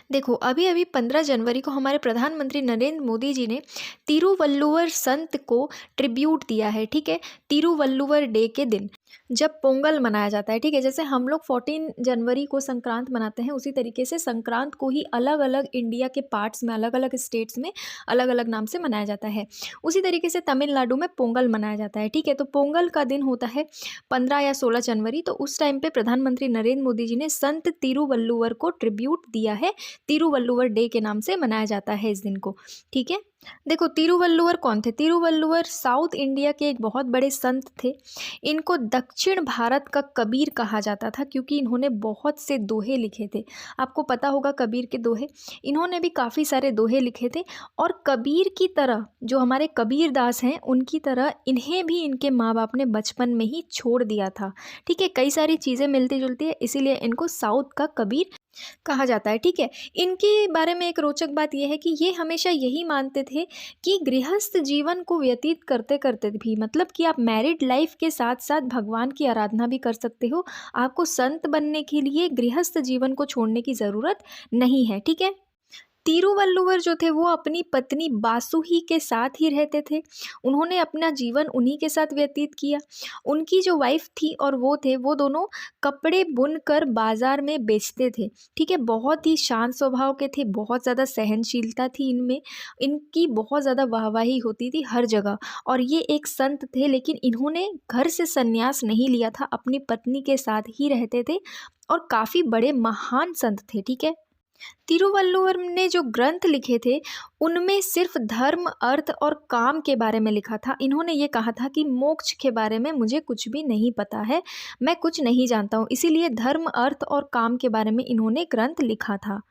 देखो, अभी अभी 15 जनवरी को हमारे प्रधानमंत्री नरेंद्र मोदी जी ने तिरुवल्लुवर संत को ट्रिब्यूट दिया है। ठीक है, तिरुवल्लुवर डे के दिन जब पोंगल मनाया जाता है। ठीक है, जैसे हम लोग 14 जनवरी को संक्रांत मनाते हैं, उसी तरीके से संक्रांत को ही अलग अलग इंडिया के पार्ट्स में, अलग अलग स्टेट्स में अलग अलग नाम से मनाया जाता है। उसी तरीके से तमिलनाडु में पोंगल मनाया जाता है। ठीक है, तो पोंगल का दिन होता है 15 या 16 जनवरी। तो उस टाइम पे प्रधानमंत्री नरेंद्र मोदी जी ने संत तिरुवल्लुवर को ट्रिब्यूट दिया है। तिरुवल्लुवर डे के नाम से मनाया जाता है इस दिन को। ठीक है, देखो तिरुवल्लुवर कौन थे? तिरुवल्लुवर साउथ इंडिया के एक बहुत बड़े संत थे। इनको दक्षिण भारत का कबीर कहा जाता था, क्योंकि इन्होंने बहुत से दोहे लिखे थे। आपको पता होगा कबीर के दोहे, इन्होंने भी काफ़ी सारे दोहे लिखे थे। और कबीर की तरह जो हमारे कबीर दास हैं, उनकी तरह इन्हें भी इनके माँ बाप ने बचपन में ही छोड़ दिया था। ठीक है, कई सारी चीज़ें मिलती जुलती है, इसीलिए इनको साउथ का कबीर कहा जाता है। ठीक है, इनके बारे में एक रोचक बात यह है कि ये हमेशा यही मानते थे कि गृहस्थ जीवन को व्यतीत करते करते भी, मतलब कि आप मैरिड लाइफ के साथ साथ भगवान की आराधना भी कर सकते हो। आपको संत बनने के लिए गृहस्थ जीवन को छोड़ने की ज़रूरत नहीं है। ठीक है, तिरुवल्लुवर जो थे वो अपनी पत्नी बासुही के साथ ही रहते थे। उन्होंने अपना जीवन उन्हीं के साथ व्यतीत किया। उनकी जो वाइफ थी और वो थे, वो दोनों कपड़े बुनकर बाजार में बेचते थे। ठीक है, बहुत ही शांत स्वभाव के थे, बहुत ज़्यादा सहनशीलता थी इनमें, इनकी बहुत ज़्यादा वाहवाही होती थी हर जगह। और ये एक संत थे, लेकिन इन्होंने घर से संन्यास नहीं लिया था, अपनी पत्नी के साथ ही रहते थे और काफ़ी बड़े महान संत थे। ठीक है, तिरुवल्लुवर ने जो ग्रंथ लिखे थे, उनमें सिर्फ धर्म, अर्थ और काम के बारे में लिखा था। इन्होंने ये कहा था कि मोक्ष के बारे में मुझे कुछ भी नहीं पता है, मैं कुछ नहीं जानता हूँ, इसीलिए धर्म, अर्थ और काम के बारे में इन्होंने ग्रंथ लिखा था।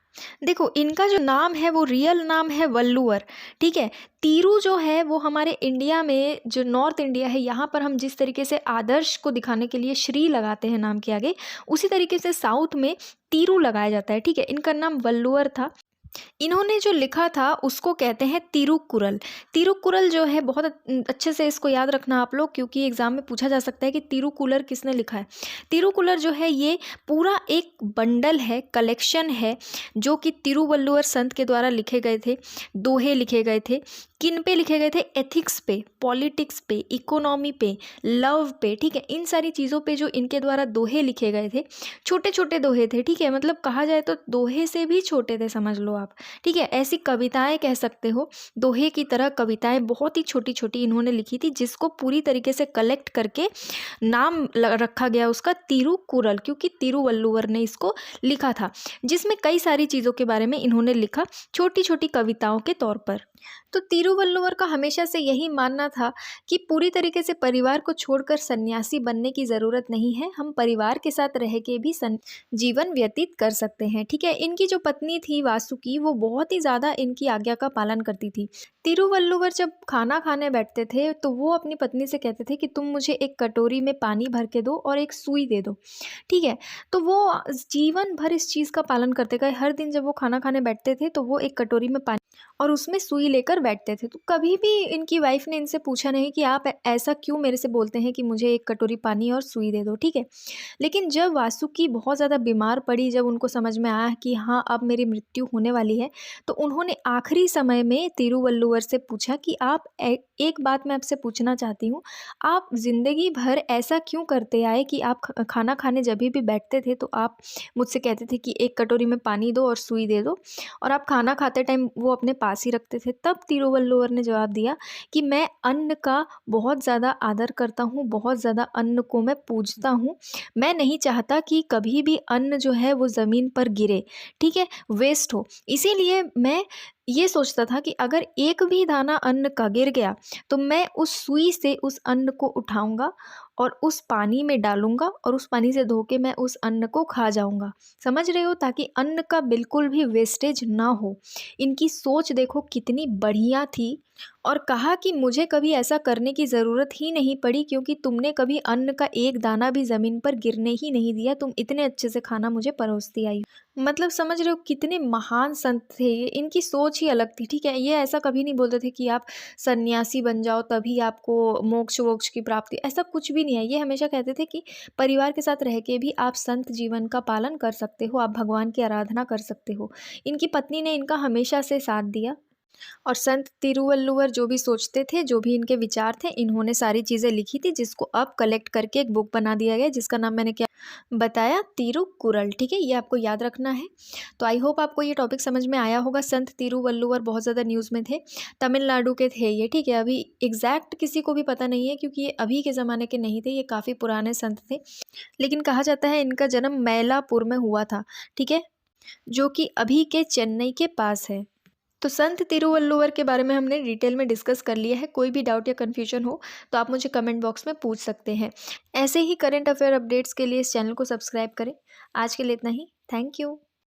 देखो, इनका जो नाम है वो रियल नाम है वल्लुवर। ठीक है, तीरू जो है वो हमारे इंडिया में, जो नॉर्थ इंडिया है, यहाँ पर हम जिस तरीके से आदर्श को दिखाने के लिए श्री लगाते हैं नाम के आगे, उसी तरीके से साउथ में तीरू लगाया जाता है। ठीक है, इनका नाम वल्लुवर था। इन्होंने जो लिखा था उसको कहते हैं तिरुकुरल। तिरुकुरल जो है, बहुत अच्छे से इसको याद रखना आप लोग, क्योंकि एग्जाम में पूछा जा सकता है कि तिरुकुलर किसने लिखा है। तिरुकुलर जो है ये पूरा एक बंडल है, कलेक्शन है, जो कि तिरुवल्लुवर संत के द्वारा लिखे गए थे, दोहे लिखे गए थे। किन पे लिखे गए थे? एथिक्स पे, पॉलिटिक्स पे, इकोनॉमी पे, लव पे। ठीक है, इन सारी चीज़ों पे जो इनके द्वारा दोहे लिखे गए थे, छोटे छोटे दोहे थे। ठीक है, मतलब कहा जाए तो दोहे से भी छोटे थे, समझ लो आप। ठीक है, ऐसी कविताएं कह सकते हो, दोहे की तरह कविताएं बहुत ही छोटी छोटी इन्होंने लिखी थी, जिसको पूरी तरीके से कलेक्ट करके नाम रखा गया उसका तिरुकुरल, क्योंकि तिरुवल्लुवर ने इसको लिखा था, जिसमें कई सारी चीज़ों के बारे में इन्होंने लिखा, छोटी छोटी कविताओं के तौर पर। तो तिरुवल्लुवर का हमेशा से यही मानना था कि पूरी तरीके से परिवार को छोड़कर सन्यासी बनने की ज़रूरत नहीं है, हम परिवार के साथ रह के भी जीवन व्यतीत कर सकते हैं। ठीक है, इनकी जो पत्नी थी वासुकी, वो बहुत ही ज़्यादा इनकी आज्ञा का पालन करती थी। तिरुवल्लुवर जब खाना खाने बैठते थे तो वो अपनी पत्नी से कहते थे कि तुम मुझे एक कटोरी में पानी भर के दो और एक सुई दे दो। ठीक है, तो वो जीवन भर इस चीज़ का पालन करते गए। हर दिन जब वो खाना खाने बैठते थे तो वो एक कटोरी में पानी और उसमें सुई लेकर बैठते थे। तो कभी भी इनकी वाइफ ने इनसे पूछा नहीं कि आप ऐसा क्यों मेरे से बोलते हैं कि मुझे एक कटोरी पानी और सुई दे दो। ठीक है, लेकिन जब वासुकी बहुत ज़्यादा बीमार पड़ी, जब उनको समझ में आया कि हाँ अब मेरी मृत्यु होने वाली है, तो उन्होंने आखिरी समय में तिरुवल्लुवर से पूछा कि आप एक बात मैं आपसे पूछना चाहती हूँ, आप ज़िंदगी भर ऐसा क्यों करते आए कि आप खाना खाने जब भी बैठते थे तो आप मुझसे कहते थे कि एक कटोरी में पानी दो और सुई दे दो, और आप खाना खाते टाइम वो अपने पास ही रखते थे। तब तिरुवल्लुवर ने जवाब दिया कि मैं अन्न का बहुत ज़्यादा आदर करता हूँ, बहुत ज़्यादा अन्न को मैं पूजता हूँ, मैं नहीं चाहता कि कभी भी अन्न जो है वो ज़मीन पर गिरे, ठीक है, वेस्ट हो। इसीलिए मैं ये सोचता था कि अगर एक भी दाना अन्न का गिर गया तो मैं उस सुई से उस अन्न को उठाऊंगा और उस पानी में डालूंगा और उस पानी से धो के मैं उस अन्न को खा जाऊंगा। समझ रहे हो? ताकि अन्न का बिल्कुल भी वेस्टेज ना हो। इनकी सोच देखो कितनी बढ़िया थी। और कहा कि मुझे कभी ऐसा करने की ज़रूरत ही नहीं पड़ी, क्योंकि तुमने कभी अन्न का एक दाना भी ज़मीन पर गिरने ही नहीं दिया, तुम इतने अच्छे से खाना मुझे परोसती आई। मतलब समझ रहे हो कितने महान संत थे ये, इनकी सोच ही अलग थी, ठीक है। ये ऐसा कभी नहीं बोलते थे कि आप सन्यासी बन जाओ तभी आपको मोक्ष वोक्ष की प्राप्ति, ऐसा कुछ भी नहीं है। ये हमेशा कहते थे कि परिवार के साथ रह के भी आप संत जीवन का पालन कर सकते हो, आप भगवान की आराधना कर सकते हो। इनकी पत्नी ने इनका हमेशा से साथ दिया। और संत तिरुवल्लुवर जो भी सोचते थे, जो भी इनके विचार थे, इन्होंने सारी चीज़ें लिखी थी, जिसको अब कलेक्ट करके एक बुक बना दिया गया, जिसका नाम मैंने क्या बताया, तिरुकुरल, ठीक है। ये आपको याद रखना है। तो आई होप आपको ये टॉपिक समझ में आया होगा। संत तिरुवल्लुवर बहुत ज़्यादा न्यूज़ में थे, तमिलनाडु के थे ये, ठीक है। अभी एग्जैक्ट किसी को भी पता नहीं है, क्योंकि ये अभी के ज़माने के नहीं थे, ये काफ़ी पुराने संत थे। लेकिन कहा जाता है इनका जन्म मैलापुर में हुआ था, ठीक है, जो कि अभी के चेन्नई के पास है। तो संत तिरुवल्लुवर के बारे में हमने डिटेल में डिस्कस कर लिया है। कोई भी डाउट या कन्फ्यूजन हो तो आप मुझे कमेंट बॉक्स में पूछ सकते हैं। ऐसे ही करंट अफेयर अपडेट्स के लिए इस चैनल को सब्सक्राइब करें। आज के लिए इतना ही। Thank you.